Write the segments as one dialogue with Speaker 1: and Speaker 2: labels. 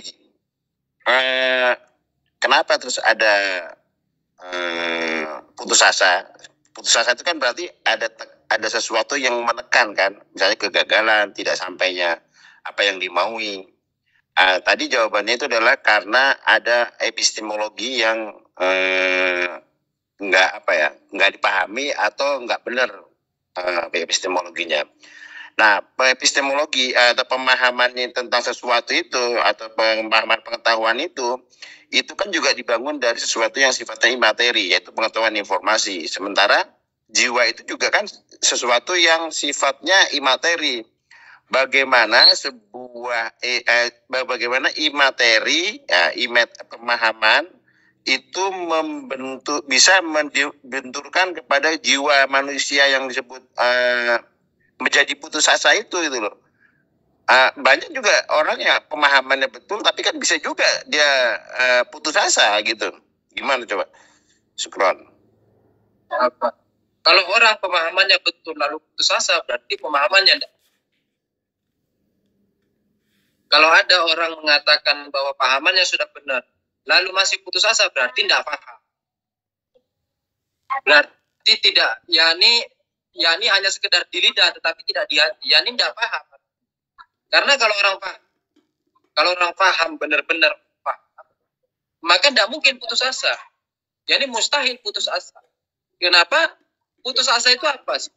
Speaker 1: gini, kenapa terus ada putus asa? Putus asa itu kan berarti ada sesuatu yang menekan kan, misalnya kegagalan, tidak sampainya apa yang dimaui. Tadi jawabannya itu adalah karena ada epistemologi yang nggak dipahami atau nggak benar epistemologinya. Nah, epistemologi atau pemahamannya tentang sesuatu itu atau pemahaman pengetahuan itu kan juga dibangun dari sesuatu yang sifatnya imateri, yaitu pengetahuan informasi. Sementara jiwa itu juga kan sesuatu yang sifatnya imateri. Bagaimana bagaimana imateri, pemahaman itu bisa membenturkan kepada jiwa manusia yang disebut menjadi putus asa itu gitu loh. Banyak juga orang yang pemahamannya betul tapi kan bisa juga dia putus asa gitu. Gimana coba, Sukron?
Speaker 2: Apa? Kalau orang pemahamannya betul lalu putus asa berarti pemahamannya enggak. Kalau ada orang mengatakan bahwa pahamannya sudah benar lalu masih putus asa berarti tidak paham. Berarti tidak, yakni hanya sekedar di lidah tetapi tidak di hati, yakni tidak paham. Karena kalau orang paham benar-benar paham, maka tidak mungkin putus asa. Yakni mustahil putus asa. Kenapa? Putus asa itu apa sih?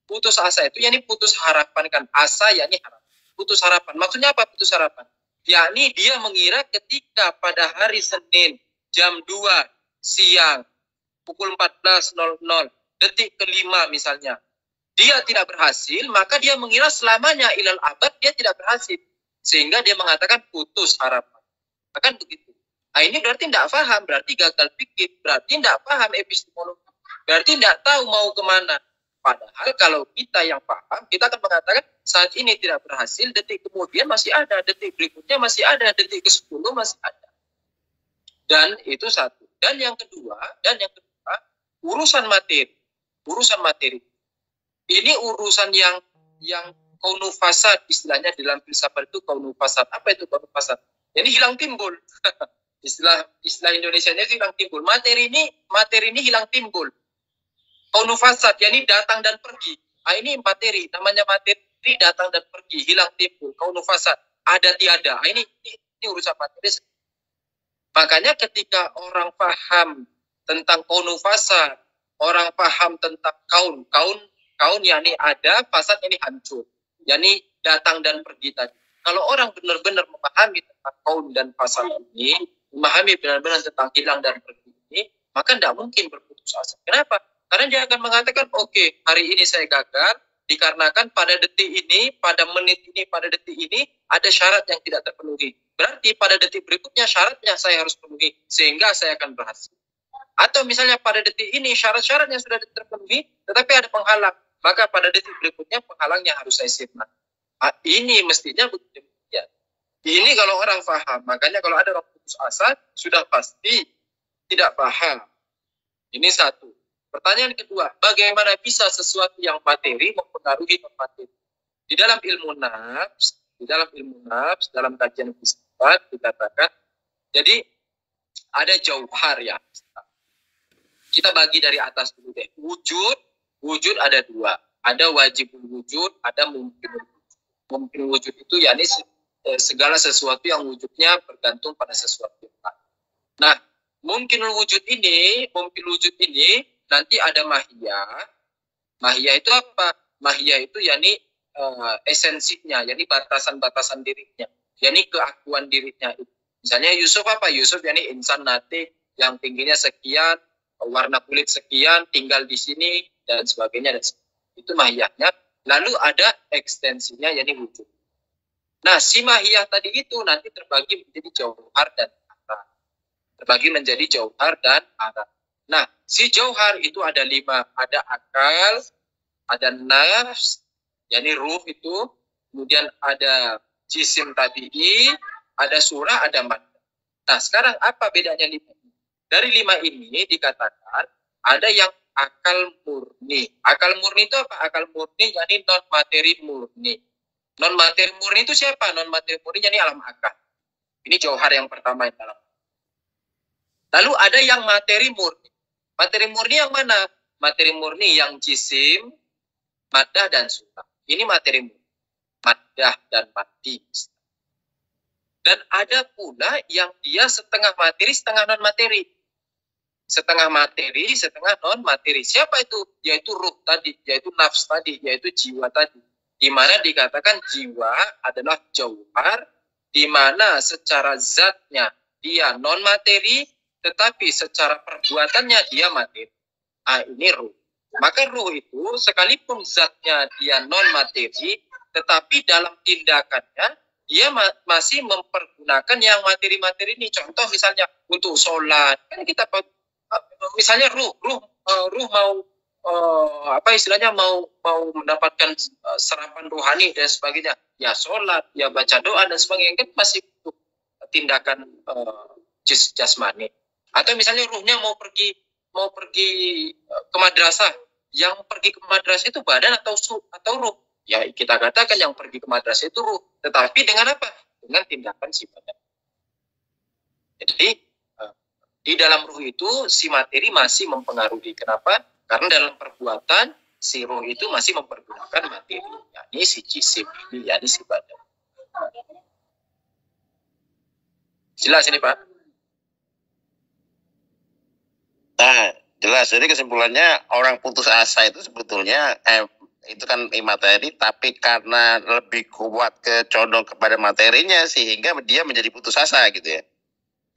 Speaker 2: Putus asa itu yakni putus harapan kan. Asa yakni harapan. Putus harapan. Maksudnya apa putus harapan? Yakni dia mengira ketika pada hari Senin jam 2 siang pukul 14.00 detik kelima misalnya dia tidak berhasil, maka dia mengira selamanya ilal abad dia tidak berhasil. Sehingga dia mengatakan putus harapan. Akan begitu. Nah ini berarti tidak paham, berarti gagal pikir, berarti tidak paham epistemologi. Berarti tidak tahu mau kemana. Padahal kalau kita yang paham, kita akan mengatakan saat ini tidak berhasil, detik kemudian masih ada, detik berikutnya masih ada, detik ke-10 masih ada. Dan itu satu. Dan yang kedua, urusan materi. Urusan materi. Ini urusan yang kaunu fasad, istilahnya dalam filsafat itu kaunu fasad. Apa itu kaunu fasad? Ini hilang timbul. istilah Indonesianya itu hilang timbul. Materi ini hilang timbul. Kaunu fasad, yakni datang dan pergi. Nah, ini materi, namanya materi datang dan pergi, hilang timbul. Kaunu fasad, ada tiada. Nah, ini urusan materi. Makanya ketika orang paham tentang kaunu fasad, orang paham tentang kaun yakni ada, fasad ini hancur. Yakni datang dan pergi tadi. Kalau orang benar-benar memahami tentang kaun dan fasad ini, memahami benar-benar tentang hilang dan pergi ini, maka tidak mungkin berputus asa. Kenapa? Karena dia akan mengatakan, oke, hari ini saya gagal, dikarenakan pada detik ini, pada menit ini, pada detik ini, ada syarat yang tidak terpenuhi. Berarti pada detik berikutnya syaratnya saya harus penuhi, sehingga saya akan berhasil. Atau misalnya pada detik ini syarat-syaratnya sudah terpenuhi, tetapi ada penghalang. Maka pada detik berikutnya penghalangnya harus saya sirna. Ini mestinya begitu. Ya. Ini kalau orang paham. Makanya kalau ada orang putus asa, sudah pasti tidak paham. Ini satu. Pertanyaan kedua, bagaimana bisa sesuatu yang materi mempengaruhi non-materi? Di dalam ilmu nafs, dalam kajian filsafat dikatakan, jadi ada jauhar ya. Kita bagi dari atas dulu deh. Wujud ada dua. Ada wajibul wujud, ada mungkin wujud. Mungkin wujud itu yakni segala sesuatu yang wujudnya bergantung pada sesuatu yang lain. Nah, mungkin wujud ini nanti ada mahiyah. Mahiyah itu apa? Mahiyah itu yakni esensinya, yakni batasan-batasan dirinya, yakni keakuan dirinya. Misalnya Yusuf apa? Yusuf yakni insan nate yang tingginya sekian, warna kulit sekian, tinggal di sini dan sebagainya. Itu mahiyahnya. Lalu ada ekstensinya yakni wujud. Nah, si mahiyah tadi itu nanti terbagi menjadi jauhar dan arat. Terbagi menjadi jauhar dan arat. Nah, si jauhar itu ada 5. Ada akal, ada nafs, yakni ruh itu. Kemudian ada jisim tabi'i, ada surah, ada madda. Nah, sekarang apa bedanya 5 ini? Dari 5 ini dikatakan ada yang akal murni. Akal murni itu apa? Akal murni yakni non-materi murni. Non-materi murni itu siapa? Non-materi murni yakni alam akal. Ini jauhar yang pertama yang dalam. Lalu ada yang materi murni. Materi murni yang mana? Materi murni yang jisim, maddah dan sunnah. Ini materi murni. Maddah dan mati. Dan ada pula yang dia setengah materi, setengah non materi. Setengah materi, setengah non materi. Siapa itu? Yaitu ruh tadi, yaitu nafs tadi, yaitu jiwa tadi. Di mana dikatakan jiwa adalah jauhar, di mana secara zatnya dia non materi, tetapi secara perbuatannya dia materi. Ini ruh. Maka ruh itu sekalipun zatnya dia non materi, tetapi dalam tindakannya dia masih mempergunakan yang materi-materi ini. Contoh misalnya untuk sholat, kan kita misalnya ruh mau istilahnya mau mendapatkan serapan rohani dan sebagainya, ya sholat, ya baca doa dan sebagainya, kan masih tindakan jasmani. Atau misalnya ruhnya mau pergi ke madrasah, yang pergi ke madrasah itu badan atau ruh? Ya kita katakan yang pergi ke madrasah itu ruh, tetapi dengan apa? Dengan tindakan si badan. Jadi di dalam ruh itu si materi masih mempengaruhi. Kenapa? Karena dalam perbuatan si ruh itu masih mempergunakan materi, yakni si jisim ini, yakni si badan. Jelas ini Pak?
Speaker 1: Nah, jelas. Jadi kesimpulannya orang putus asa itu sebetulnya itu kan materi, tapi karena lebih kuat condong kepada materinya sehingga dia menjadi putus asa gitu ya.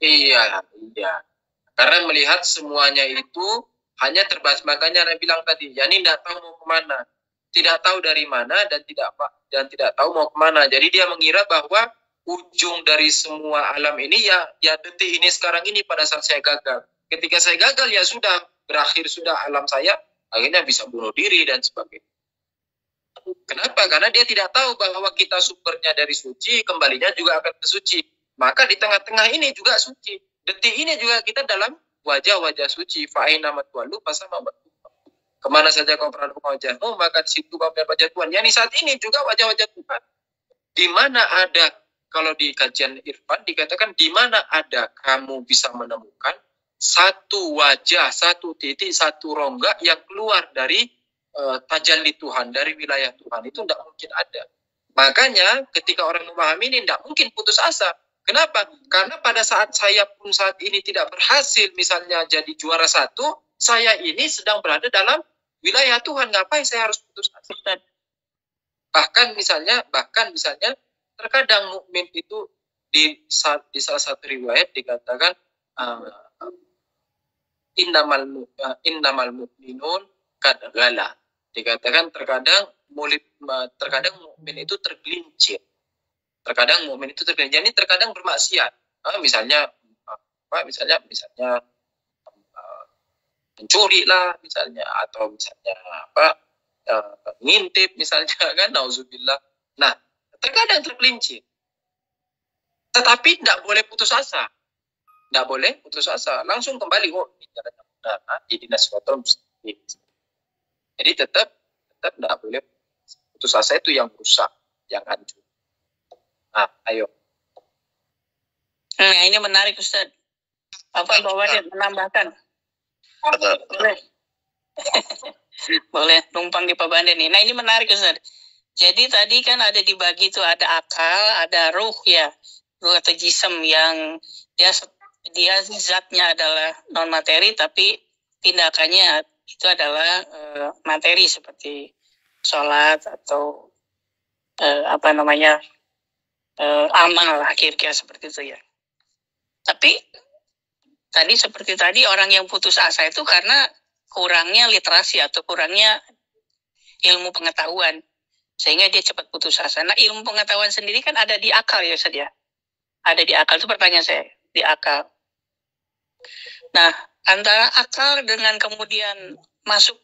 Speaker 2: Iya. Karena melihat semuanya itu hanya terbatas, makanya Anda bilang tadi, yani tidak tahu mau kemana, tidak tahu dari mana dan tidak tahu mau kemana. Jadi dia mengira bahwa ujung dari semua alam ini ya detik ini sekarang ini pada saat saya gagal. Ketika saya gagal ya sudah berakhir sudah alam saya, akhirnya bisa bunuh diri dan sebagainya. Kenapa? Karena dia tidak tahu bahwa kita sumbernya dari suci, kembalinya juga akan ke suci. Maka di tengah-tengah ini juga suci. Detik ini juga kita dalam wajah-wajah suci. Fa'ina matwalu pasama matwalu. Kemana saja kau berada wajahmu, maka di situ kau melihat wajah Tuhan. Yani saat ini juga wajah-wajah Tuhan. Di mana ada, kalau di kajian Irfan dikatakan, di mana ada kamu bisa menemukan satu wajah, satu titik, satu rongga yang keluar dari tajalli Tuhan, dari wilayah Tuhan, itu tidak mungkin ada. Makanya ketika orang memahami ini tidak mungkin putus asa. Kenapa? Karena pada saat saya pun saat ini tidak berhasil misalnya jadi juara 1, saya ini sedang berada dalam wilayah Tuhan. Ngapain saya harus putus asa? Bahkan misalnya terkadang mukmin itu di salah satu riwayat dikatakan innamal mu'minun kadgala. Dikatakan terkadang mukmin itu tergelincir. Jadi terkadang bermaksiat. Misalnya mencuri lah misalnya, atau misalnya ngintip misalnya kan, nauzubillah. Nah, terkadang tergelincir. Tetapi tidak boleh putus asa. Langsung kembali ini jalannya benar, ihdinas siratal mustaqim. Jadi tetap tidak boleh putus asa, itu yang rusak, yang hancur. Nah, ayo.
Speaker 3: Nah, ini menarik Ustaz. Apa bawaannya menambahkan? Boleh. Boleh numpang di Pak Bande nih. Nah, ini menarik Ustaz. Jadi tadi kan ada dibagi tuh, ada akal, ada ruh ya. Ruh atau jism yang dia zatnya adalah non materi, tapi tindakannya itu adalah materi, seperti sholat atau amal lah, kira-kira seperti itu ya. Tapi seperti tadi orang yang putus asa itu karena kurangnya literasi atau kurangnya ilmu pengetahuan, sehingga dia cepat putus asa. Nah, ilmu pengetahuan sendiri kan ada di akal ya Ustaz ya. Ada di akal, itu pertanyaan saya, di akal. Nah, antara akal dengan kemudian masuk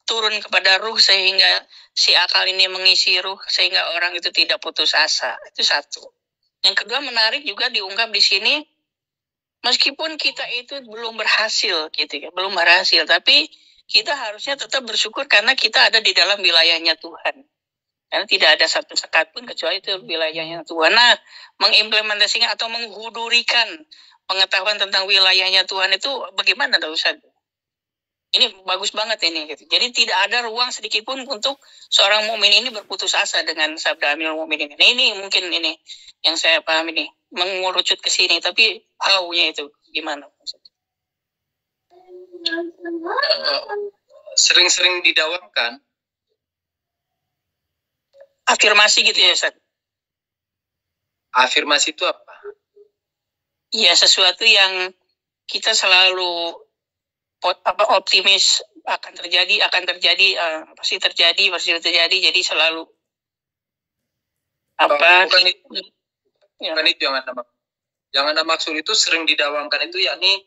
Speaker 3: turun kepada ruh sehingga si akal ini mengisi ruh sehingga orang itu tidak putus asa. Itu satu. Yang kedua menarik juga diungkap di sini, meskipun kita itu belum berhasil gitu ya, tapi kita harusnya tetap bersyukur karena kita ada di dalam wilayahnya Tuhan. Karena tidak ada satu sekat pun kecuali itu wilayahnya Tuhan. Nah, mengimplementasikan atau menghudurikan pengetahuan tentang wilayahnya Tuhan itu bagaimana, Ustaz? Ini bagus banget ini. Gitu. Jadi tidak ada ruang sedikit pun untuk seorang mukmin ini berputus asa dengan sabda Amirul Mukminin. Nah, ini mungkin ini yang saya paham ini mengerucut ke sini. Tapi how-nya itu gimana?
Speaker 2: Sering-sering didawamkan.
Speaker 3: Afirmasi gitu ya, Ustaz?
Speaker 2: Afirmasi itu apa?
Speaker 3: Ya, sesuatu yang kita selalu optimis akan terjadi, pasti terjadi, jadi selalu
Speaker 2: bukan itu yang anda maksud itu sering didawamkan itu yakni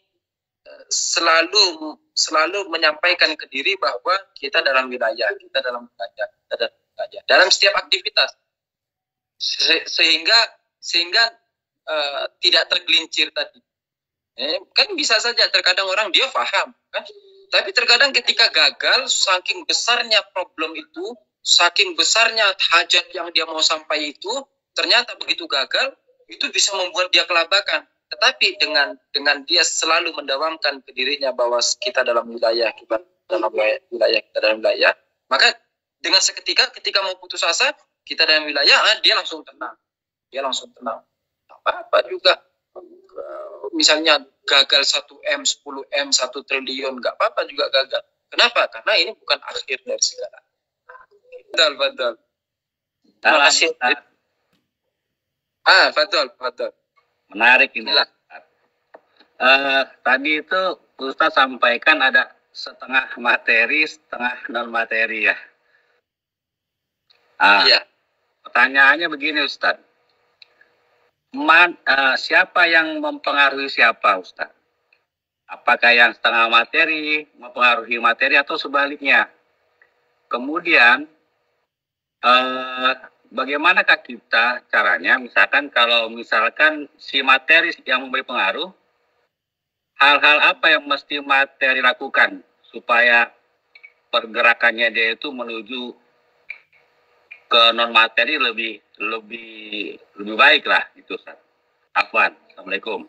Speaker 2: selalu menyampaikan ke diri bahwa kita dalam wilayah dalam setiap aktivitas sehingga tidak tergelincir tadi. Kan bisa saja terkadang orang dia paham kan, tapi terkadang ketika gagal, saking besarnya problem itu, saking besarnya hajat yang dia mau sampai itu, ternyata begitu gagal itu bisa membuat dia kelabakan. Tetapi dengan dia selalu mendawamkan ke dirinya bahwa kita dalam wilayah, maka dengan seketika ketika mau putus asa, kita dalam wilayah, dia langsung tenang. Apa juga misalnya gagal 1 M, 10 M, 1 triliun, nggak apa-apa juga gagal. Kenapa? Karena ini bukan akhir dari segala. Betul.
Speaker 3: Terima kasih.
Speaker 2: Betul.
Speaker 4: Menarik ini. Tadi itu Ustaz sampaikan ada setengah materi, setengah non materi ya.
Speaker 2: Iya.
Speaker 4: Pertanyaannya begini Ustaz. Siapa yang mempengaruhi siapa Ustaz? Apakah yang setengah materi mempengaruhi materi atau sebaliknya? Kemudian bagaimanakah kita caranya misalkan si materi yang memberi pengaruh, hal-hal apa yang mesti materi lakukan supaya pergerakannya dia itu menuju ke non materi lebih baik lah gitu Ustaz. Afwan. Assalamualaikum.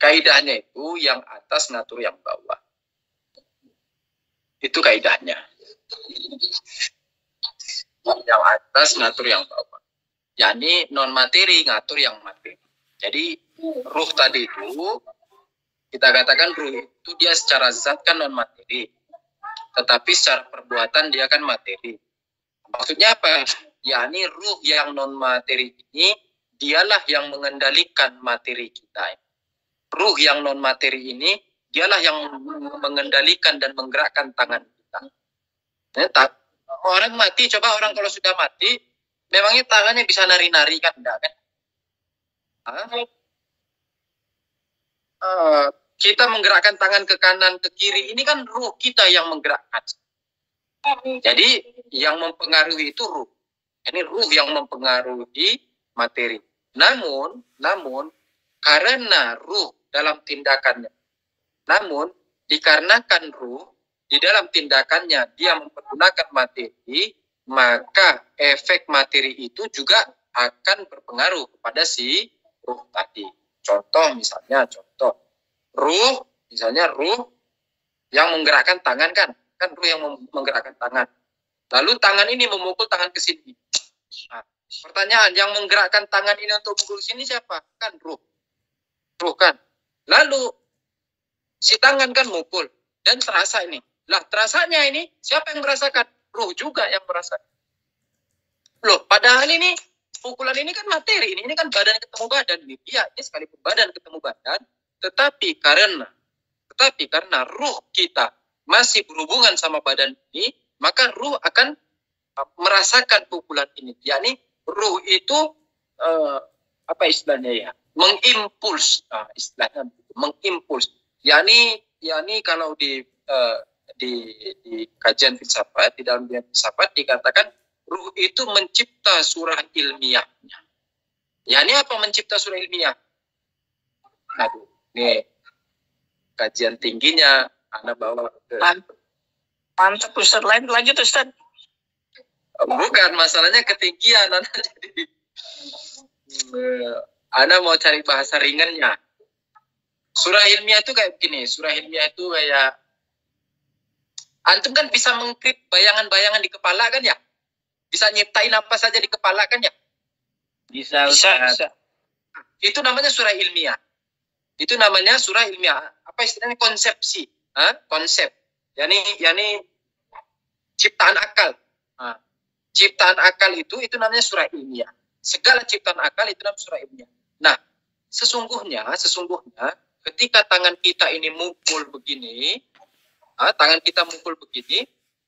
Speaker 2: Kaidahnya itu yang atas ngatur yang bawah. Itu kaidahnya. Yang atas ngatur yang bawah. Yani non materi ngatur yang materi. Jadi ruh tadi itu kita katakan ruh itu dia secara zat kan non materi. Tetapi secara perbuatan dia kan materi. Maksudnya apa? Yani ruh yang non materi ini dialah yang mengendalikan materi kita. Ruh yang non materi ini dialah yang mengendalikan dan menggerakkan tangan kita. Orang mati, coba orang kalau sudah mati, memangnya tangannya bisa nari-nari kan? Enggak kan? Kita menggerakkan tangan ke kanan, ke kiri, ini kan ruh kita yang menggerakkan. Jadi yang mempengaruhi itu ruh. Ini ruh yang mempengaruhi materi. Namun karena ruh dalam tindakannya, dikarenakan ruh di dalam tindakannya dia mempergunakan materi, maka efek materi itu juga akan berpengaruh kepada si ruh tadi. Contoh ruh yang menggerakkan tangan kan ruh yang menggerakkan tangan. Lalu tangan ini memukul tangan ke sini. Nah, pertanyaan, yang menggerakkan tangan ini untuk mukul sini siapa? Kan ruh kan. Lalu si tangan kan mukul dan terasa ini. Lah terasanya ini siapa yang merasakan? Ruh juga yang merasakan. Loh, padahal ini pukulan ini kan materi, ini kan badan ketemu badan ini. Iya, ini sekalipun badan ketemu badan, tetapi karena ruh kita masih berhubungan sama badan ini, maka ruh akan merasakan pukulan ini. Yani ruh itu apa istilahnya ya? Mengimpuls. Istilahnya mengimpuls. Yani kalau di kajian filsafat, di dalam filsafat dikatakan ruh itu mencipta surah ilmiahnya. Yani apa mencipta surah ilmiah? Aduh, nih kajian tingginya Anda bawa ke
Speaker 3: Mantap Ustaz. Lanjut Ustaz.
Speaker 2: Bukan, masalahnya ketinggian. Jadi Anda mau cari bahasa ringannya. Surah ilmiah itu kayak begini. Surah ilmiah itu kayak antum kan bisa mengkrip bayangan-bayangan di kepala kan ya? Bisa nyiptain apa saja di kepala kan ya?
Speaker 4: Bisa.
Speaker 2: Itu namanya surah ilmiah. Itu namanya surah ilmiah. Apa istilahnya? Konsepsi. Konsep. Yani ciptaan akal. Ciptaan akal itu namanya surah ilmiah. Segala ciptaan akal itu namanya surah ilmiah. Nah, sesungguhnya ketika tangan kita ini mukul begini, tangan kita mukul begini,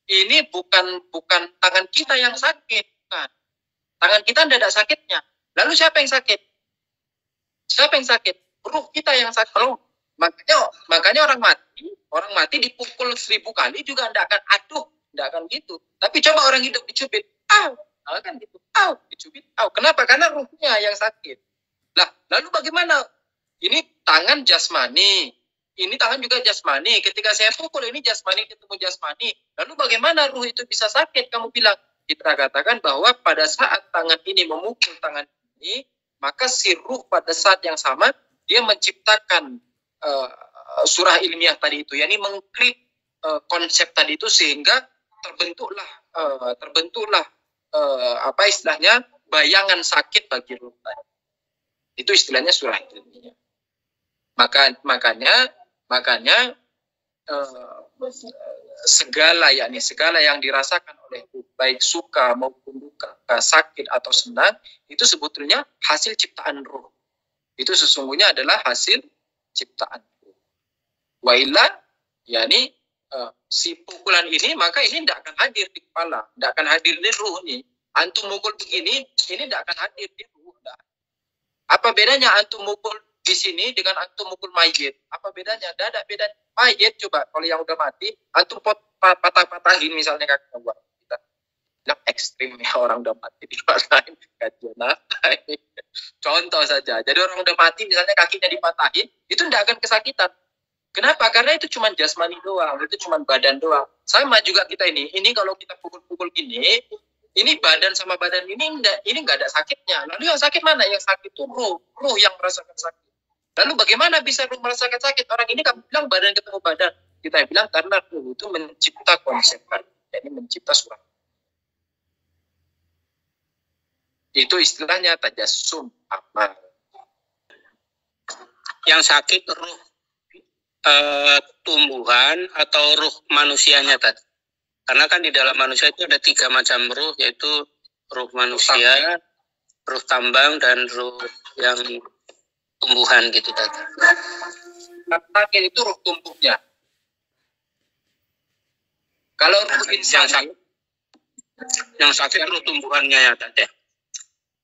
Speaker 2: ini bukan tangan kita yang sakit, bukan. Tangan kita tidak ada sakitnya. Lalu siapa yang sakit? Siapa yang sakit? Ruh kita yang sakit. Makanya orang mati dipukul 1000 kali juga tidak akan aduh, tidak akan gitu. Tapi coba orang hidup dicubit, kan gitu, dicubit, Kenapa? Karena ruhnya yang sakit. Lah, lalu bagaimana? Ini tangan jasmani, ini tangan juga jasmani. Ketika saya pukul ini jasmani ketemu jasmani. Lalu bagaimana ruh itu bisa sakit? Kamu bilang, kita katakan bahwa pada saat tangan ini memukul tangan ini, maka si ruh pada saat yang sama dia menciptakan surah ilmiah tadi itu, yakni mengkrip konsep tadi itu sehingga terbentuklah apa istilahnya bayangan sakit bagi ruh tadi. Itu istilahnya surah ilmiah. Makanya segala yang dirasakan oleh ruh, baik suka maupun duka, sakit atau senang, itu sebetulnya hasil ciptaan ruh. Itu sesungguhnya adalah hasil ciptaan ruh. Wa illa, yakni si pukulan ini, maka ini tidak akan hadir di kepala, tidak akan hadir di ruh ini. Antum mukul begini, ini tidak akan hadir di ruh. Apa bedanya antum mukul di sini dengan antum mukul mayit? Apa bedanya? Tidak ada beda. Mayit coba kalau yang udah mati, antum patah-patahin misalnya kaki buat kita. Yang ekstrim ya, orang udah mati dipatahin, kajian apa? Contoh saja. Jadi orang udah mati misalnya kakinya dipatahin, itu tidak akan kesakitan. Kenapa? Karena itu cuma jasmani doang, itu cuma badan doang. Sama juga kita ini kalau kita pukul-pukul gini, ini badan sama badan ini nggak ada sakitnya. Lalu yang sakit mana? Yang sakit itu ruh yang merasakan sakit. Lalu bagaimana bisa ruh merasakan sakit? Orang ini kamu bilang badan ketemu badan. Kita bilang karena ruh itu mencipta konsep, yakni mencipta surah. Itu istilahnya tajassum amal.
Speaker 3: Yang sakit ruh tumbuhan atau ruh manusianya tadi. Karena kan di dalam manusia itu ada 3 macam ruh, yaitu ruh manusia, ruh tambang, dan ruh yang tumbuhan gitu tadi.
Speaker 2: Sakit itu ruh tumbuhnya. Kalau ruh insan
Speaker 3: yang sakit ruh tumbuhannya ya tadi.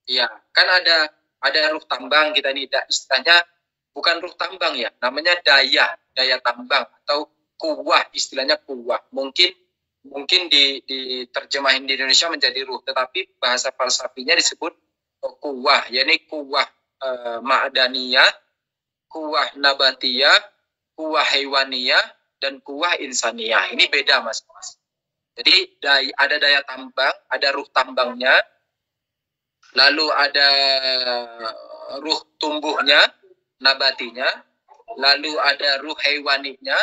Speaker 2: Iya, kan ada ruh tambang kita ini, istilahnya bukan ruh tambang ya, namanya daya tambang atau kuwah, istilahnya kuwah. Mungkin diterjemahin di Indonesia menjadi ruh, tetapi bahasa falsafinya disebut kuwah, yakni kuwah ma'daniyah, kuwah nabatiyah, kuwah hewaniyah, dan kuwah insaniyah. Ini beda mas. Jadi ada daya tambang, ada ruh tambangnya, lalu ada ruh tumbuhnya, nabatinya, lalu ada ruh hewaninya,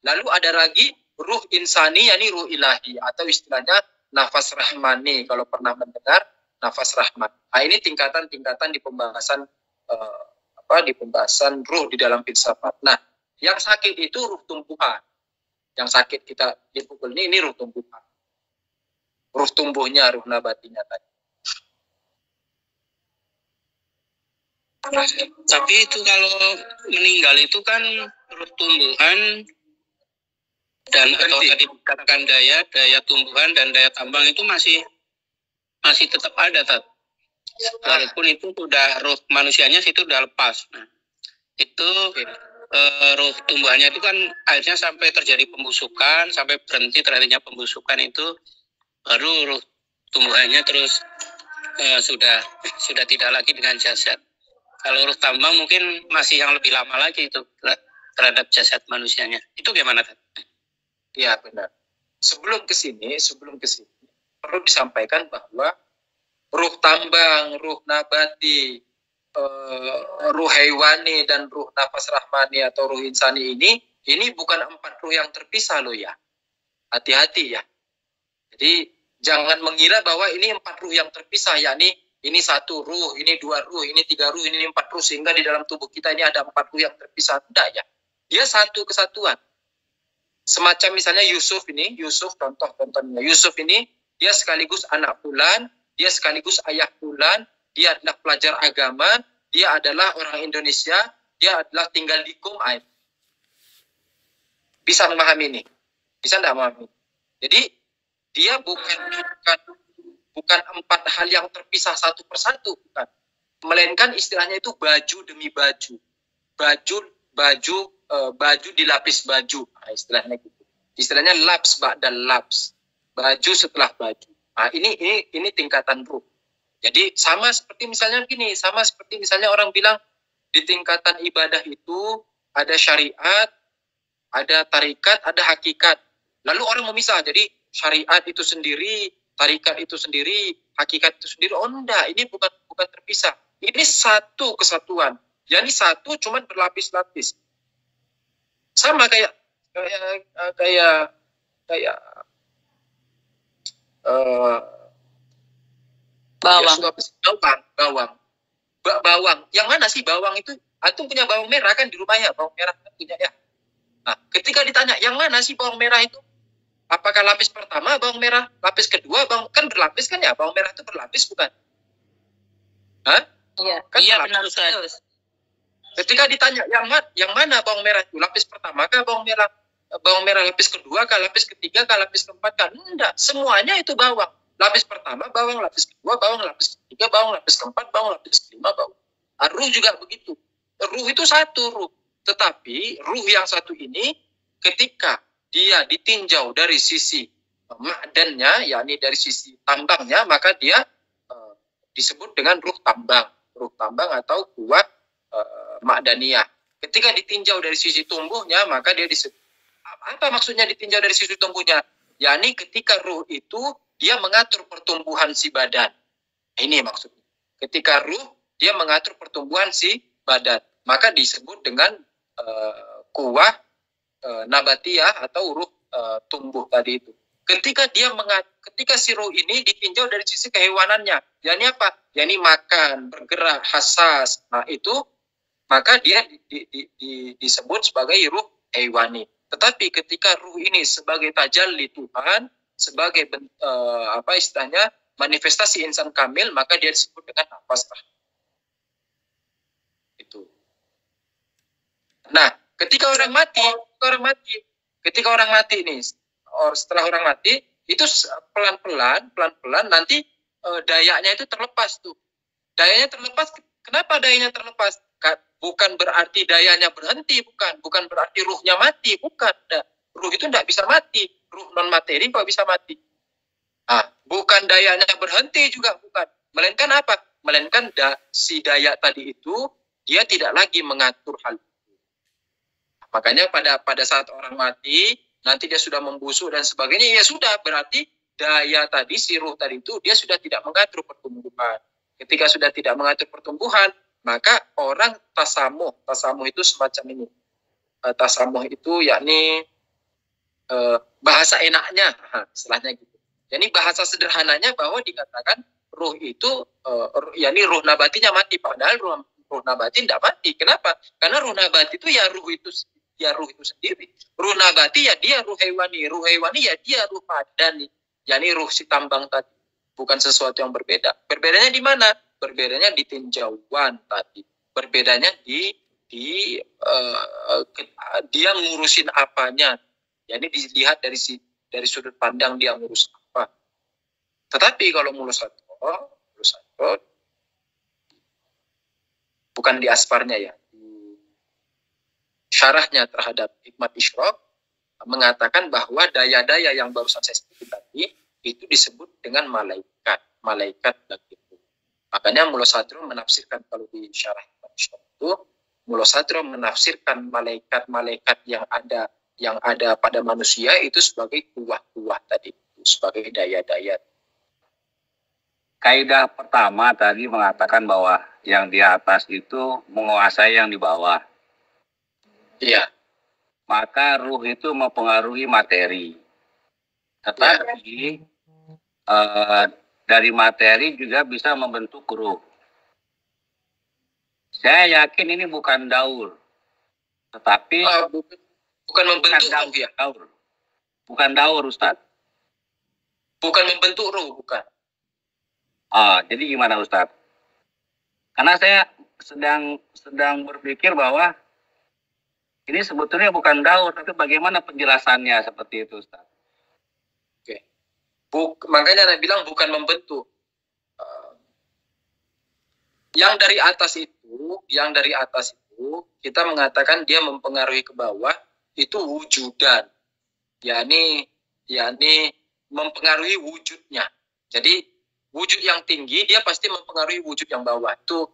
Speaker 2: lalu ada lagi ruh insani, yakni ruh ilahi, atau istilahnya nafas rahmani, kalau pernah mendengar nafas rahman. Nah, ini tingkatan-tingkatan di pembahasan di pembahasan ruh di dalam filsafat. Nah, yang sakit itu ruh tumbuhan. Yang sakit kita dipukul ini ruh tumbuhan. Ruh tumbuhnya, ruh nabatinya tadi.
Speaker 3: Tapi itu kalau meninggal itu kan ruh tumbuhan dan atau tadi dikatakan daya tumbuhan dan daya tambang itu masih tetap ada, Tat. Walaupun itu sudah ruh manusianya itu sudah lepas. Nah, itu ruh tumbuhannya itu kan akhirnya sampai terjadi pembusukan, sampai berhenti terjadinya pembusukan itu baru ruh tumbuhannya terus sudah tidak lagi dengan jasad. Kalau ruh tambang mungkin masih yang lebih lama lagi itu terhadap jasad manusianya. Itu gimana, Tat?
Speaker 2: Iya, benar. sebelum ke sini perlu disampaikan bahwa ruh tambang, ruh nabati, ruh hewani dan ruh nafas rahmani atau ruh insani ini bukan 4 ruh yang terpisah loh ya. Hati-hati ya. Jadi jangan mengira bahwa ini 4 ruh yang terpisah, yakni ini 1 ruh, ini 2 ruh, ini 3 ruh, ini 4 ruh, sehingga di dalam tubuh kita ini ada 4 ruh yang terpisah. Tidak ya. Dia satu kesatuan. Semacam misalnya Yusuf contohnya. Yusuf ini dia sekaligus anak fulan, dia sekaligus ayah fulan, dia adalah pelajar agama, dia adalah orang Indonesia, dia adalah tinggal di Kuwait. Bisa memahami ini? Bisa tidak memahami? Jadi dia bukan 4 hal yang terpisah satu persatu, bukan. Melainkan istilahnya itu baju demi baju. Baju dilapis baju. Nah, istilahnya gitu. Istilahnya laps ba'dal laps. Baju setelah baju. Nah, ini tingkatan ruh. Jadi sama seperti misalnya orang bilang di tingkatan ibadah itu ada syariat, ada tarikat, ada hakikat. Lalu orang memisah. Jadi syariat itu sendiri, tarikat itu sendiri, hakikat itu sendiri. Oh enggak, ini bukan terpisah. Ini satu kesatuan. Jadi satu cuman berlapis-lapis. Sama kayak bawang. Bawang. Yang mana sih bawang itu? Antum punya bawang merah kan di rumah ya? Bawang merah kan punya ya. Nah, ketika ditanya yang mana sih bawang merah itu? Apakah lapis pertama bawang merah, lapis kedua kan berlapis kan ya? Bawang merah itu berlapis bukan? Hah?
Speaker 3: Iya,
Speaker 2: kan
Speaker 3: iya benar Ustaz.
Speaker 2: Ketika ditanya yang mana bawang merah itu? Lapis pertama kah bawang merah lapis kedua kah, lapis ketiga kah, lapis keempat kah? Enggak, semuanya itu bawang. Lapis pertama bawang, lapis kedua bawang, lapis ketiga bawang, lapis keempat bawang, lapis kelima bawang. Ruh juga begitu. Ruh itu satu ruh. Tetapi ruh yang satu ini ketika dia ditinjau dari sisi ma'dannya, yakni dari sisi tambangnya, maka dia disebut dengan ruh tambang atau kuat ma'daniyah. Ketika ditinjau dari sisi tumbuhnya, maka dia disebut. Apa maksudnya ditinjau dari sisi tumbuhnya? Yakni ketika ruh itu dia mengatur pertumbuhan si badan. Ini maksudnya. Ketika ruh dia mengatur pertumbuhan si badan, maka disebut dengan kuwah nabatiyah atau ruh tumbuh tadi itu. Ketika si ruh ini ditinjau dari sisi kehewanannya, yakni apa? Yakni makan, bergerak, hassas. Nah itu maka dia disebut sebagai ruh hewani. Tetapi ketika ruh ini sebagai tajalli Tuhan, sebagai istilahnya manifestasi insan kamil, maka dia disebut dengan nafas rahmat. Itu. Nah, ketika orang mati nih, setelah orang mati itu pelan-pelan nanti dayanya itu terlepas tuh. Dayanya terlepas. Kenapa dayanya terlepas? Bukan berarti dayanya berhenti, bukan berarti ruhnya mati, bukan. Ruh itu tidak bisa mati, ruh non materi kok bisa mati. Bukan dayanya berhenti juga, bukan. Melainkan apa? Melainkan si daya tadi itu dia tidak lagi mengatur hal itu. Makanya pada saat orang mati, nanti dia sudah membusuk dan sebagainya, ya sudah, berarti daya tadi, si ruh tadi itu dia sudah tidak mengatur pertumbuhan. Ketika sudah tidak mengatur pertumbuhan, maka orang tasamuh itu semacam ini. Tasamuh itu yakni bahasa enaknya, istilahnya gitu. Jadi bahasa sederhananya bahwa dikatakan ruh itu, yakni ruh nabatinya mati, padahal ruh nabati tidak mati. Kenapa? Karena ruh nabati itu ya ruh itu sendiri. Ruh nabati ya dia ruh hewani ya dia ruh madani, yakni ruh si tambang tadi. Bukan sesuatu yang berbeda. Berbedanya di mana? Berbedanya di tinjauan tadi. Berbedanya dia ngurusin apanya. Jadi dilihat dari sudut pandang dia ngurus apa. Tetapi kalau mulus satu bukan di asparnya ya. Syarahnya terhadap hikmat Isyraq mengatakan bahwa daya-daya yang barusan saya sebutkan tadi itu disebut dengan malaikat begitu. Makanya Mullah Sadrum menafsirkan, kalau di syarah itu Mullah Sadrum menafsirkan malaikat-malaikat yang ada pada manusia itu sebagai kuwah dua tadi sebagai daya-daya.
Speaker 4: Kaidah pertama tadi mengatakan bahwa yang di atas itu menguasai yang di bawah.
Speaker 2: Iya.
Speaker 4: Maka ruh itu mempengaruhi materi. Tetapi dari materi juga bisa membentuk ruh. Saya yakin ini bukan daur. Tetapi
Speaker 2: bukan membentuk ruh ya?
Speaker 4: Daur. Bukan daur, Ustadz.
Speaker 2: Bukan membentuk ruh, bukan.
Speaker 4: Jadi gimana, Ustadz? Karena saya sedang berpikir bahwa ini sebetulnya bukan daur, tapi bagaimana penjelasannya seperti itu, Ustadz?
Speaker 2: Oke. Makanya Anda bilang bukan membentuk. Yang dari atas itu kita mengatakan dia mempengaruhi ke bawah itu wujudan, yakni mempengaruhi wujudnya. Jadi wujud yang tinggi dia pasti mempengaruhi wujud yang bawah. Itu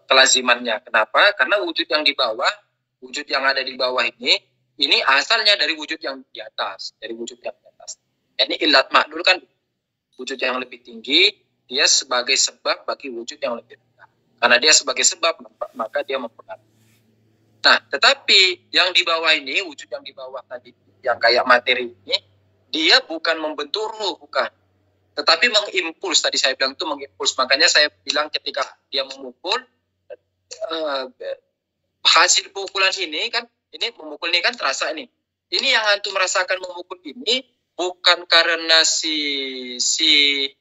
Speaker 2: kelazimannya. Kenapa? Karena wujud yang di bawah, wujud yang ada di bawah ini asalnya dari wujud yang di atas, Ini ilat makdul kan wujud yang lebih tinggi, dia sebagai sebab bagi wujud yang lebih rendah. Karena dia sebagai sebab, maka dia mempengaruhi. Nah, tetapi yang di bawah ini, wujud yang di bawah tadi, yang kayak materi ini, dia bukan membentuk ruh, bukan. Tetapi mengimpuls, tadi saya bilang itu mengimpuls. Makanya saya bilang ketika dia memukul, hasil pukulan ini kan, ini memukul ini kan terasa ini. Ini yang antum merasakan memukul ini, bukan karena si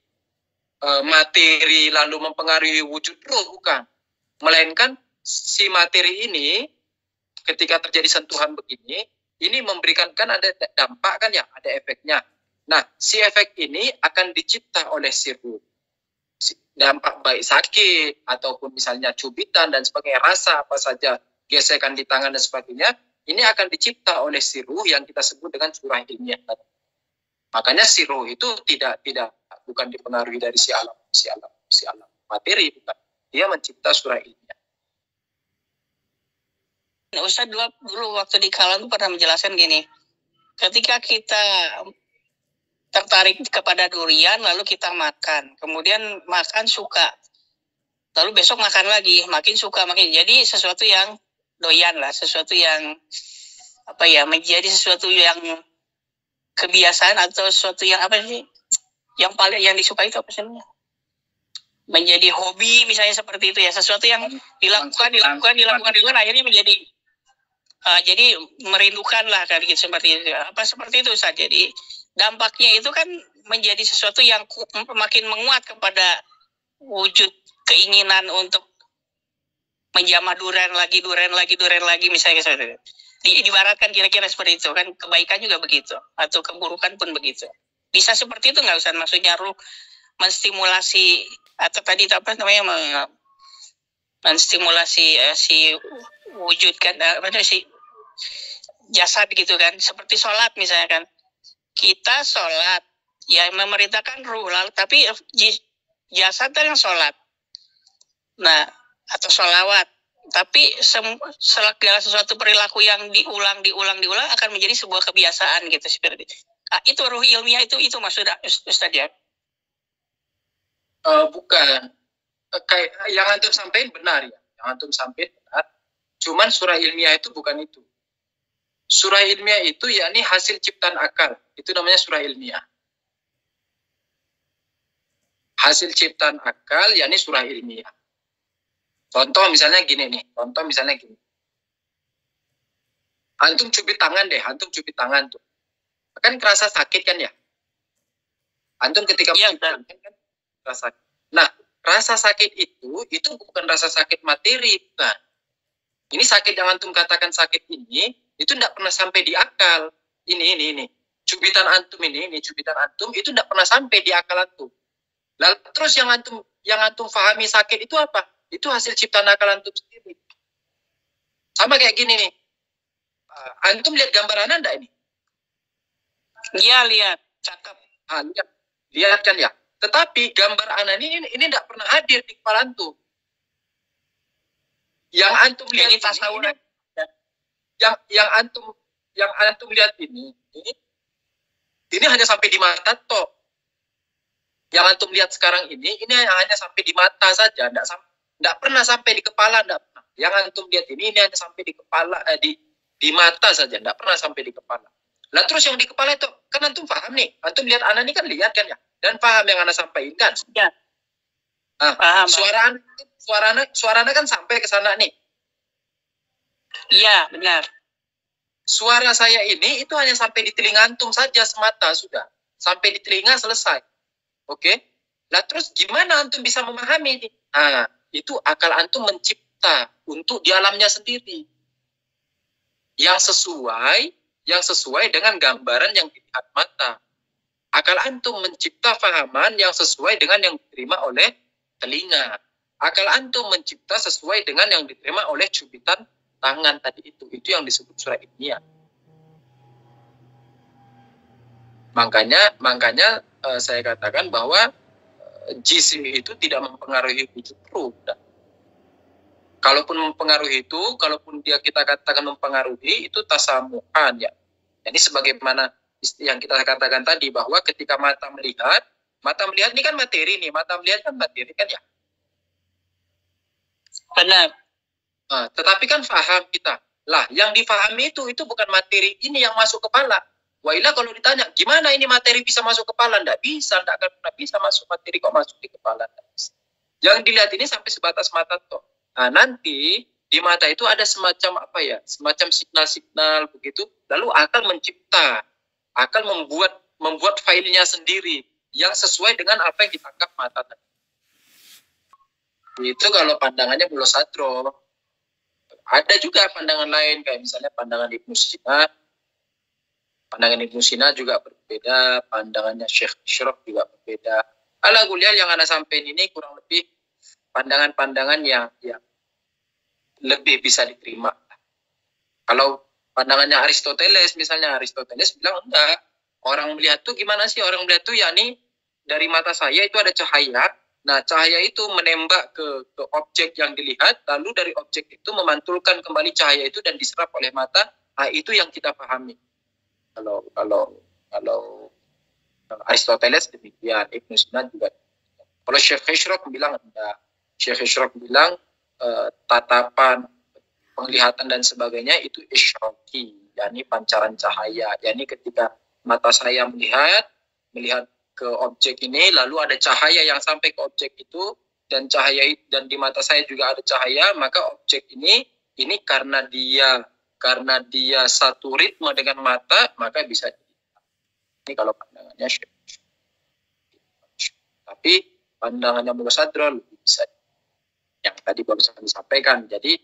Speaker 2: materi lalu mempengaruhi wujud ruh, bukan. Melainkan si materi ini ketika terjadi sentuhan begini, ini memberikan kan ada dampak kan ya, ada efeknya. Nah, si efek ini akan dicipta oleh si ruh. Dampak baik sakit ataupun misalnya cubitan dan sebagainya, rasa apa saja, gesekan di tangan dan sebagainya, ini akan dicipta oleh si ruh yang kita sebut dengan surah ilmiah. Makanya si ruh itu bukan dipengaruhi dari si alam materi, bukan. Dia mencipta surah ilmiah.
Speaker 3: Ustaz dulu waktu di Kalam pernah menjelaskan gini, ketika kita tertarik kepada durian lalu kita makan, kemudian makan suka, lalu besok makan lagi, makin suka, jadi sesuatu yang doyan lah, sesuatu yang menjadi sesuatu yang kebiasaan atau sesuatu yang yang paling yang disukai itu apa sih? Menjadi hobi misalnya seperti itu ya, sesuatu yang dilakukan akhirnya menjadi jadi merindukan lah kan gitu, seperti itu. Seperti itu Ustaz. Jadi dampaknya itu kan menjadi sesuatu yang makin menguat kepada wujud keinginan untuk menjamah durian lagi misalnya seperti itu. Diibaratkan kira-kira seperti itu kan, kebaikan juga begitu atau keburukan pun begitu. Bisa seperti itu nggak Ustaz? Maksudnya ruh menstimulasi atau tadi menstimulasi si wujud kan si jasad gitu kan, seperti sholat misalnya kan, kita sholat ya memerintahkan ruh lalu tapi jasad kan yang sholat, nah atau sholawat, tapi segala sesuatu perilaku yang diulang akan menjadi sebuah kebiasaan gitu seperti itu ruh ilmiah itu maksudnya Ustaz ya?
Speaker 2: Bukan. Kayak yang antum sampaikan benar ya, cuman surah ilmiah itu bukan itu. Surah ilmiah itu yakni hasil ciptaan akal, itu namanya surah ilmiah. Hasil ciptaan akal yakni surah ilmiah. Contoh misalnya gini. Antum cubit tangan tuh, kan kerasa sakit kan ya? Antum ketika
Speaker 3: cubit
Speaker 2: tangan kan rasa. Nah, rasa sakit itu bukan rasa sakit materi, bukan. Ini sakit yang antum katakan sakit ini, itu tidak pernah sampai di akal. Ini. Cubitan antum itu tidak pernah sampai di akal antum. Lalu terus yang antum fahami sakit itu apa? Itu hasil ciptaan akal antum sendiri. Sama kayak gini nih. Antum lihat gambar Anda enggak ini?
Speaker 3: Iya, lihat. Cakep.
Speaker 2: Lihat kan ya? Tetapi gambar Anda ini tidak pernah hadir di kepala antum. Yang antum lihat ini tasawuf. Yang antum lihat ini Ini hanya sampai di mata toh. Yang antum lihat sekarang ini hanya sampai di mata saja, enggak pernah sampai di kepala, enggak pernah. Yang antum lihat ini hanya sampai di kepala, di mata saja, enggak pernah sampai di kepala. Lah terus yang di kepala itu, kan antum paham nih, antum lihat ana ini kan lihat kan ya, dan paham yang ana sampaikan.
Speaker 3: Ya.
Speaker 2: Paham. Suara kan sampai ke sana nih.
Speaker 3: Iya, benar.
Speaker 2: Suara saya ini itu hanya sampai di telinga antum saja semata sudah. Sampai di telinga selesai. Oke? Nah terus gimana antum bisa memahami ini? Itu akal antum mencipta untuk di alamnya sendiri. Yang sesuai dengan gambaran yang dilihat mata. Akal antum mencipta fahaman yang sesuai dengan yang diterima oleh telinga. Akal antum mencipta sesuai dengan yang diterima oleh cubitan tangan tadi itu. Itu yang disebut surah ilmiah. Makanya saya katakan bahwa jisim itu tidak mempengaruhi wujud ruh. Kalaupun mempengaruhi itu, kalaupun kita katakan mempengaruhi, itu tasamuhan ya. Jadi sebagaimana yang kita katakan tadi bahwa ketika mata melihat ini kan materi nih, mata melihat kan materi kan ya.
Speaker 3: Benar.
Speaker 2: Tetapi kan faham kita. Lah, yang difahami itu bukan materi ini yang masuk kepala. Wailah kalau ditanya, gimana ini materi bisa masuk kepala? Nggak bisa, nggak akan pernah bisa masuk materi kok masuk di kepala. Yang dilihat ini sampai sebatas mata toh. Nah, nanti di mata itu ada semacam apa ya? Semacam signal-signal begitu. Lalu akal mencipta, akal membuat filenya sendiri yang sesuai dengan apa yang ditangkap mata tadi. Itu kalau pandangannya Mulla Sadro. Ada juga pandangan lain kayak misalnya pandangan Ibnu Sina. Pandangan Ibnu Sina juga berbeda, pandangannya Syekh Isyraq juga berbeda. Ala kuliah yang Anda sampaikan ini kurang lebih pandangan-pandangan yang lebih bisa diterima. Kalau pandangannya Aristoteles, misalnya Aristoteles bilang enggak. Orang melihat tuh gimana sih? Orang melihat tuh yakni dari mata saya itu ada cahaya. Nah, cahaya itu menembak ke objek yang dilihat, lalu dari objek itu memantulkan kembali cahaya itu dan diserap oleh mata. Itu yang kita pahami. Kalau Aristoteles demikian, Ibnu Sina juga. Kalau Syekh Isyraq bilang enggak. Syekh Isyraq bilang tatapan, penglihatan dan sebagainya itu isyraqi, yakni pancaran cahaya. Yakni ketika mata saya melihat ke objek ini, lalu ada cahaya yang sampai ke objek itu, dan di mata saya juga ada cahaya, maka objek ini karena dia satu ritme dengan mata, maka bisa dilihat. Ini kalau pandangannya Syekh. Tapi pandangannya Mulla Sadro lebih bisa. Yang tadi baru saya sampaikan. Jadi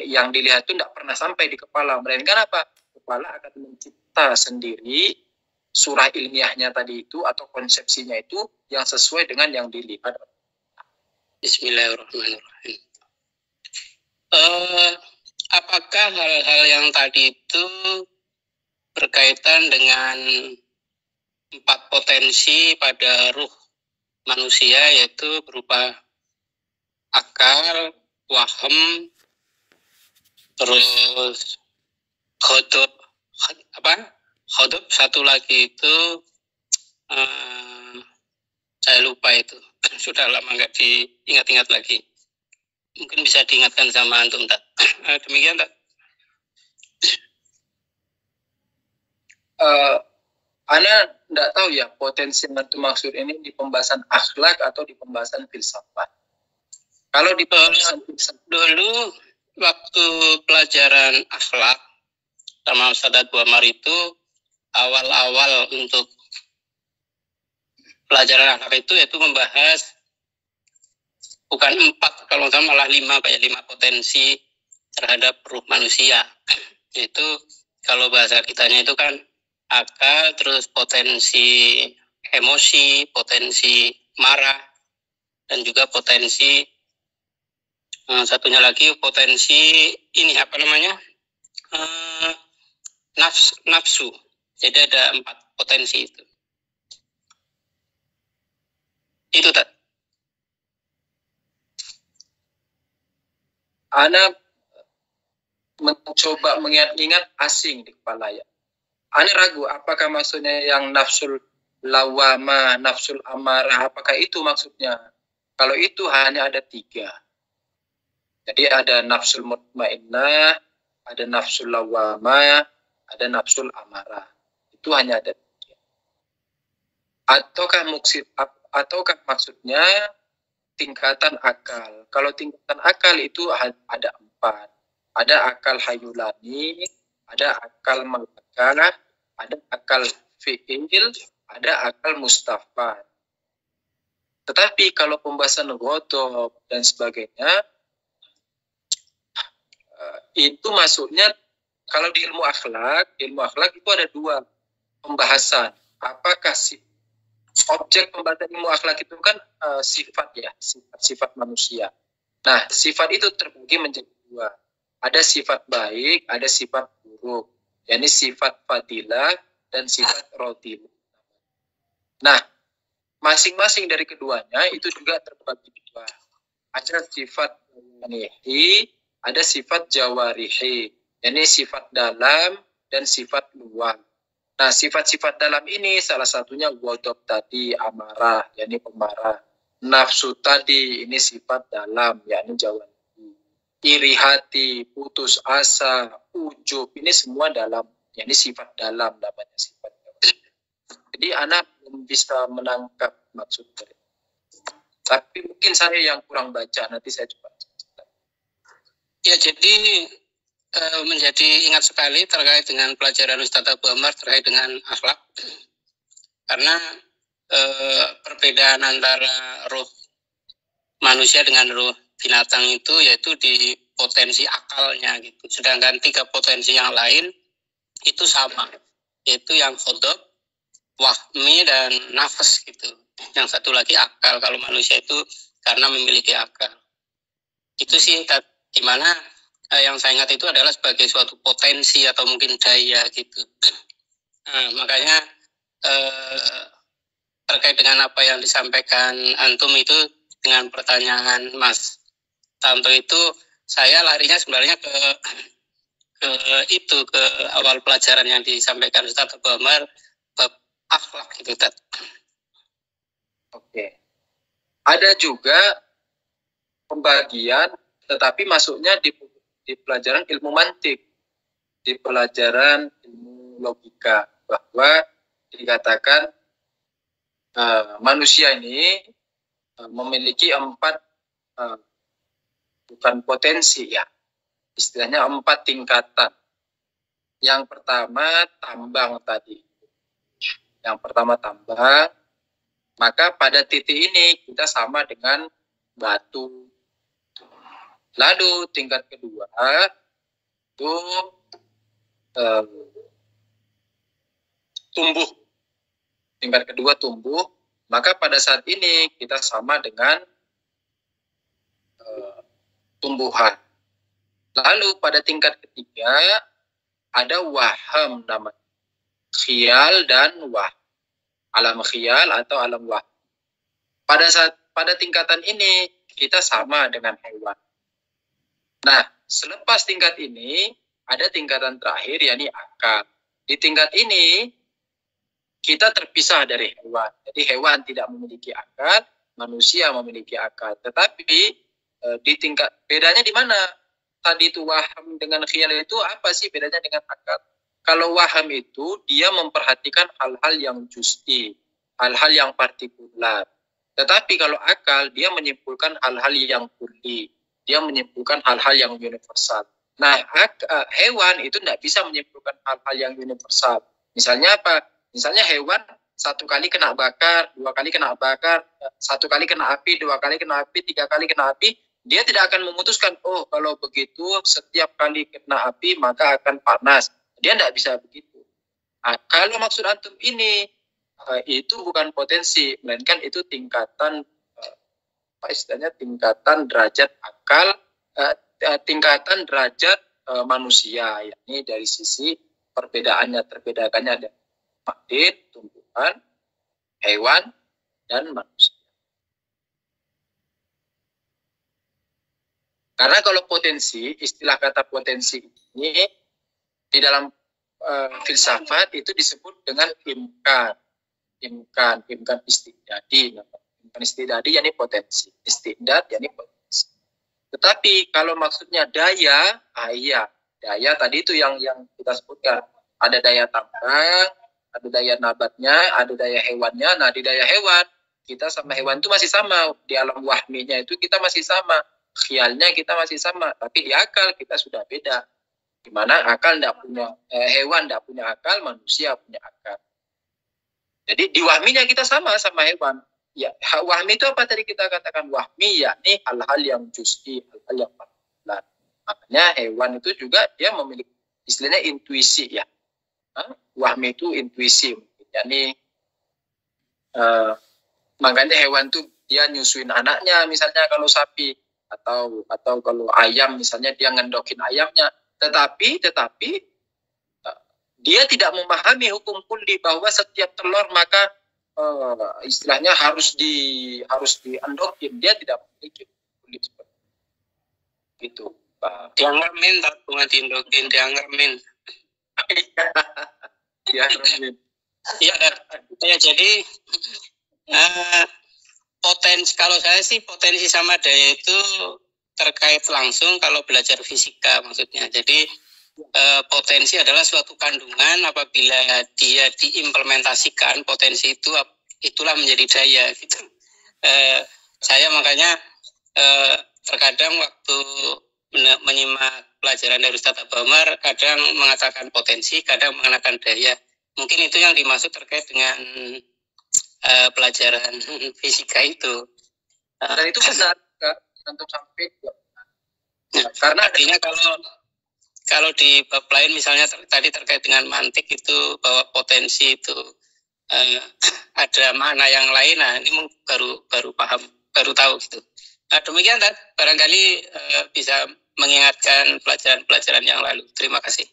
Speaker 2: yang dilihat itu tidak pernah sampai di kepala. Melainkan apa? Kepala akan mencipta sendiri surah ilmiahnya tadi itu atau konsepsinya itu yang sesuai dengan yang dilihat.
Speaker 3: Bismillahirrahmanirrahim. Apakah hal-hal yang tadi itu berkaitan dengan 4 potensi pada ruh manusia, yaitu berupa akal, wahem, terus khodob, satu lagi itu saya lupa itu. Sudah lama nggak diingat-ingat lagi. Mungkin bisa diingatkan sama antum, tak? Demikian, tak?
Speaker 2: Ana tidak tahu ya potensi yang antum maksud ini di pembahasan akhlak atau di pembahasan filsafat. Kalau di pembahasan filsafat
Speaker 3: dulu waktu pelajaran akhlak sama Ustadz Abu Amar itu awal-awal untuk pelajaran akhlak itu membahas bukan 4, kalau nggak malah 5 potensi terhadap ruh manusia. Itu kalau bahasa kitanya itu kan akal, terus potensi emosi, potensi marah, dan juga potensi satunya lagi potensi ini apa namanya nafsu. Jadi ada 4 potensi itu. Itu tak?
Speaker 2: Ana mencoba mengingat-ingat asing di kepala ya. Ane ragu apakah maksudnya yang nafsul lawama, nafsul amarah, apakah itu maksudnya? Kalau itu hanya ada 3. Jadi ada nafsul mutmainnah, ada nafsul lawama, ada nafsul amarah. Itu hanya ada 3. Ataukah maksudnya tingkatan akal? Kalau tingkatan akal itu ada 4. Ada akal hayulani, ada akal malakah, ada akal fi'il, ada akal mustafad. Tetapi kalau pembahasan ghadab dan sebagainya, itu masuknya kalau di ilmu akhlak itu ada 2 pembahasan. Apakah objek pembahasan ilmu akhlak itu kan sifat ya, sifat manusia. Nah, sifat itu terbagi menjadi 2. Ada sifat baik, ada sifat buruk. yakni sifat fadilah dan sifat rodilah. Nah, masing-masing dari keduanya itu juga terbagi 2. Ada sifat nihi, ada sifat jawarihi, yakni sifat dalam dan sifat luar. Nah, sifat-sifat dalam ini salah satunya ghadab tadi, amarah, yakni pemarah. Nafsu tadi ini sifat dalam, yakni jawarihi. Iri hati, putus asa, ujub, ini semua dalam, yakni sifat dalam namanya sifat dalam. Jadi anak belum bisa menangkap maksud dari. Tapi mungkin saya yang kurang baca, nanti saya coba.
Speaker 3: Ya, jadi menjadi ingat sekali terkait dengan pelajaran Ustadz Abu Ammar terkait dengan akhlak. Karena perbedaan antara ruh manusia dengan ruh binatang itu yaitu di potensi akalnya gitu. Sedangkan 3 potensi yang lain itu sama, yaitu yang ghadab, wahmi, dan nafas gitu. Yang satu lagi akal, kalau manusia itu karena memiliki akal. Itu sih dimana yang saya ingat itu adalah sebagai suatu potensi atau mungkin daya gitu. Makanya terkait dengan apa yang disampaikan antum itu dengan pertanyaan Mas Tanto itu, saya larinya sebenarnya ke awal pelajaran yang disampaikan Ustadz Abu Ammar bab akhlak gitu, Tad.
Speaker 2: Oke. Ada juga pembagian, tetapi masuknya di pelajaran ilmu mantik, di pelajaran ilmu logika, bahwa dikatakan manusia ini memiliki 4 bukan potensi ya, istilahnya 4 tingkatan. Yang pertama tambang tadi. Yang pertama tambang, maka pada titik ini kita sama dengan batu. Lalu tingkat kedua itu tumbuh. Tingkat kedua tumbuh, maka pada saat ini kita sama dengan tumbuhan. Lalu pada tingkat ketiga ada waham namanya. Khiyal dan wah. Alam khiyal atau alam wah. Pada tingkatan ini kita sama dengan hewan. Nah, selepas tingkat ini ada tingkatan terakhir yakni akal. Di tingkat ini kita terpisah dari hewan. Jadi hewan tidak memiliki akal, manusia memiliki akal. Tetapi di tingkat bedanya di mana? Tadi itu waham dengan khiyal itu apa sih bedanya dengan akal? Kalau waham itu dia memperhatikan hal-hal yang justi, hal-hal yang partikular. Tetapi kalau akal dia menyimpulkan hal-hal yang kulli, dia menyimpulkan hal-hal yang universal. Nah, hewan itu tidak bisa menyimpulkan hal-hal yang universal. Misalnya apa? Misalnya hewan 1 kali kena bakar, 2 kali kena bakar, 1 kali kena api, 2 kali kena api, 3 kali kena api. Dia tidak akan memutuskan, oh kalau begitu setiap kali kena api maka akan panas. Dia tidak bisa begitu. Nah, kalau maksud antum ini, itu bukan potensi, melainkan itu tingkatan, istilahnya tingkatan derajat akal, tingkatan derajat manusia. Yakni dari sisi terbedakannya ada makhluk, tumbuhan, hewan, dan manusia. Karena kalau potensi, istilah kata potensi ini di dalam filsafat itu disebut dengan imkan istidadi. Imkan istidadi yakni potensi, istidad yakni potensi. Tetapi kalau maksudnya daya, iya, daya tadi itu yang kita sebutkan. Ada daya tambang, ada daya nabatnya, ada daya hewannya. Nah, di daya hewan kita sama hewan itu masih sama. Di alam wahminya itu kita masih sama. Khialnya kita masih sama, tapi di akal kita sudah beda. Di mana akal tidak punya, hewan tidak punya akal, manusia punya akal. Jadi di wahminya kita sama hewan. Ya, wahmi itu apa tadi kita katakan? Wahmi yakni hal-hal yang juz'i, hal-hal yang particular. Makanya hewan itu juga dia memiliki istilahnya intuisi ya. Wahmi itu intuisi, yakni makanya hewan itu dia nyusuin anaknya, misalnya kalau sapi atau kalau ayam misalnya dia ngendokin ayamnya. Tetapi dia tidak memahami hukum kulli bahwa setiap telur maka istilahnya harus diendokin. Dia tidak memiliki kulli seperti itu.
Speaker 3: Diangermin tak bunga diindokin, diangermin.
Speaker 2: Diangermin.
Speaker 3: Iya, ya, jadi potensi, kalau saya sih potensi sama daya itu terkait langsung kalau belajar fisika maksudnya. Jadi potensi adalah suatu kandungan, apabila dia diimplementasikan potensi itu itulah menjadi daya gitu. Saya makanya terkadang waktu menyimak pelajaran dari Ustadz Abu Omar kadang mengatakan potensi, kadang mengatakan daya. Mungkin itu yang dimaksud terkait dengan pelajaran fisika itu.
Speaker 2: Dan itu benar untuk sampai
Speaker 3: karena artinya kalau di bab lain misalnya tadi terkait dengan mantik itu bahwa potensi itu ada makna yang lain. Nah, ini baru paham, baru tahu gitu. Nah, demikian barangkali bisa mengingatkan pelajaran-pelajaran yang lalu. Terima kasih.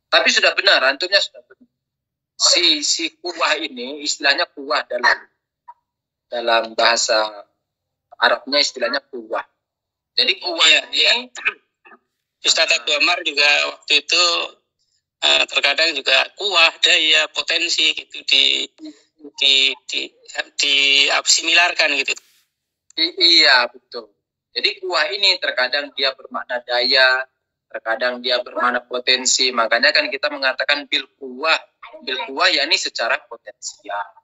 Speaker 2: Tapi sudah benar, antumnya sudah benar. Si kuwah ini istilahnya kuwah dalam bahasa Arabnya istilahnya kuwah. Jadi kuwah ini
Speaker 3: Ustadz Abu Omar juga waktu itu terkadang juga kuwah, daya, potensi gitu diabsimilarkan gitu.
Speaker 2: Iya, betul. Jadi kuwah ini terkadang dia bermakna daya, terkadang dia bermakna potensi. Makanya kan kita mengatakan bil kuwah yakni secara potensial.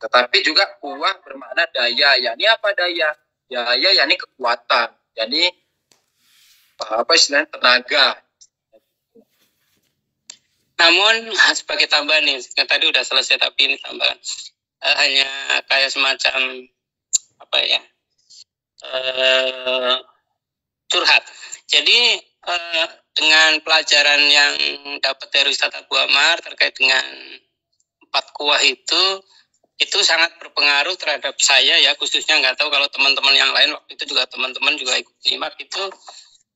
Speaker 2: Tetapi juga kuwah bermakna daya, yakni apa daya? Daya yakni kekuatan, yakni apa istilahnya tenaga.
Speaker 3: Namun sebagai tambahan nih, tadi udah selesai tapi ini tambahan, hanya kayak semacam apa ya, curhat. Jadi dengan pelajaran yang dapat dari Ustadz Abu Omar terkait dengan 4 kuwah itu sangat berpengaruh terhadap saya ya, khususnya, nggak tahu kalau teman-teman yang lain waktu itu juga teman-teman juga ikut nyimak, itu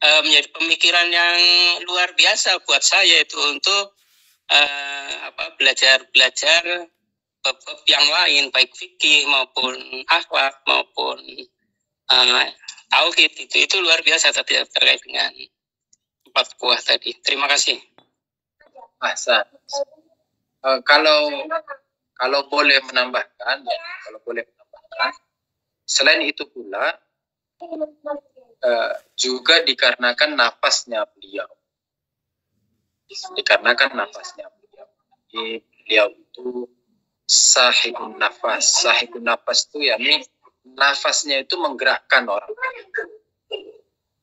Speaker 3: menjadi pemikiran yang luar biasa buat saya itu untuk belajar bab yang lain, baik fikih maupun akhlak maupun tauhid. Itu luar biasa terkait dengan 4 kuwah tadi. Terima kasih.
Speaker 2: Kalau boleh menambahkan, selain itu pula juga dikarenakan nafasnya beliau. Jadi beliau itu sahibun nafas itu yakni nafasnya itu menggerakkan orang.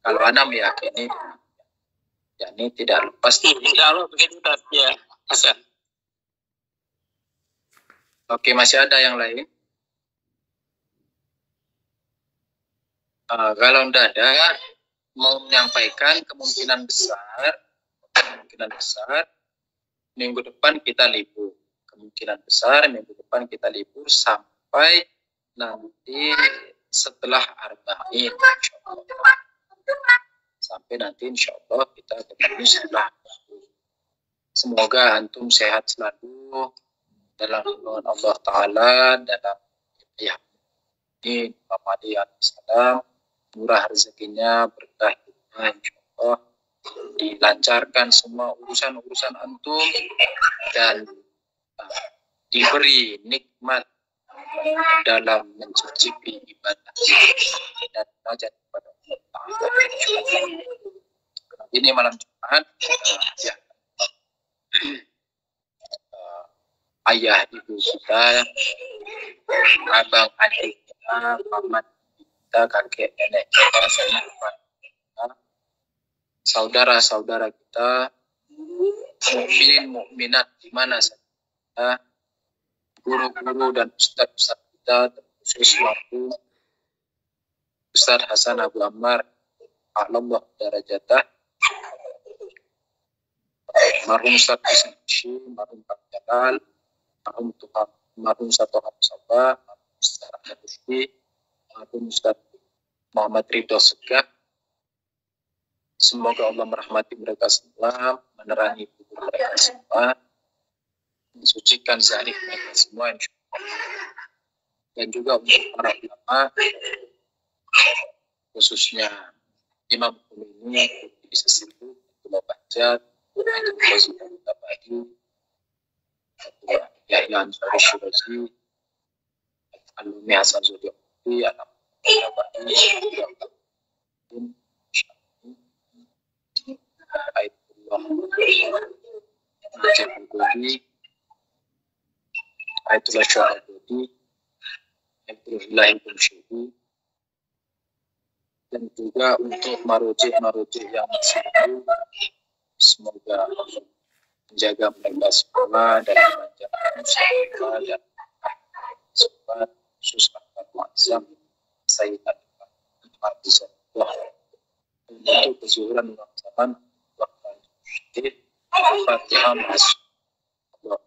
Speaker 2: Kalau Anda meyakini, yakni tidak lepas.
Speaker 3: Insya Allah begitu ya, Hasan.
Speaker 2: Oke, masih ada yang lain? Kalau tidak ada, mau menyampaikan kemungkinan besar minggu depan kita libur. Kemungkinan besar minggu depan kita libur sampai nanti setelah Arba'in. Sampai nanti insya Allah kita ketemu setelah. Semoga antum sehat selalu dalam lindungan Allah Ta'ala, dalam ya ini Muhammad alaihissalam, murah rezekinya, berkah hidupnya insya Allah, dilancarkan semua urusan-urusan antum, dan diberi nikmat dalam mencicipi ibadah dan belajar kepada Allah. Ini malam Jumat, ya, ayah ibu kita, abang adik kita, paman kita, kakek nenek kita, sanak kita, saudara-saudara kita, mukminin mukminat di mana saja, guru-guru dan ustaz-ustaz kita, terkhusus waktu Ustaz Hasan Abu Ammar, a'lamullah darajatah, marhum Ustaz Hussein, marhum Pak Jalal, marhum Ustaz Tohab Sabah, marhum Ustaz Ahmad Rusdi, marhum Ustaz Muhammad Ridho Segaf. Semoga Allah merahmati mereka semua, menerangi kubur mereka semua, mensucikan zahir mereka semua, dan juga untuk para ulama, khususnya Imam Khomeini, bisa sibuk, Abdullah Bahjat, Abdullah Zubair Tabari, Abdullah Yahya Ansari Shirazi, Alumni Hasan Zodiakopi, anak Tabari, Aitullah Jabudi, Aitullah Syarabudi, Aitullah Ibn Syuhi, dan juga untuk marujih yang masih hidup, semoga Allah menjaga mereka semua dan memanjangkan usaha mereka dan sempat khusus Ahmad Muazzam Sayyid Ahmad Bismillah untuk kezuhuran ulang zaman waktu Fatihah Mas Allah